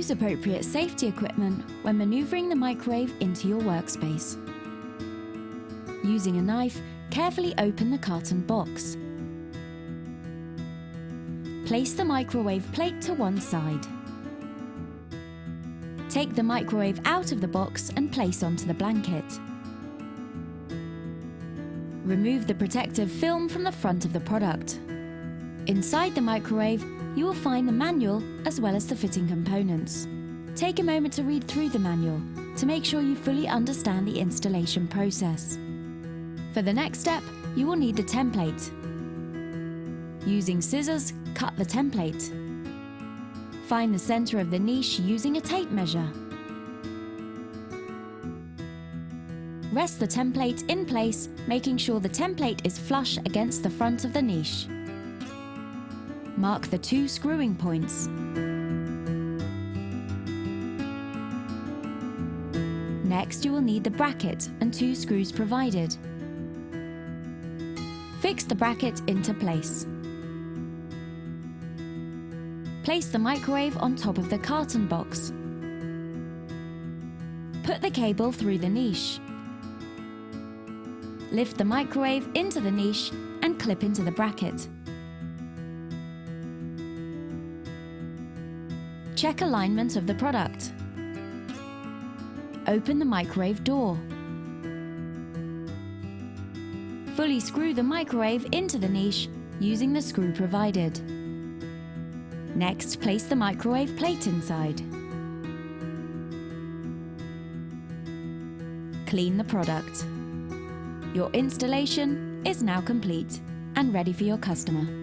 Use appropriate safety equipment when maneuvering the microwave into your workspace. Using a knife, carefully open the carton box. Place the microwave plate to one side. Take the microwave out of the box and place onto the blanket. Remove the protective film from the front of the product. Inside the microwave, you will find the manual as well as the fitting components. Take a moment to read through the manual to make sure you fully understand the installation process. For the next step, you will need the template. Using scissors, cut the template. Find the center of the niche using a tape measure. Rest the template in place, making sure the template is flush against the front of the niche. Mark the 2 screwing points. Next, you will need the bracket and 2 screws provided. Fix the bracket into place. Place the microwave on top of the carton box. Put the cable through the niche. Lift the microwave into the niche and clip into the bracket. Check alignment of the product. Open the microwave door. Fully screw the microwave into the niche using the screw provided. Next, place the microwave plate inside. Clean the product. Your installation is now complete and ready for your customer.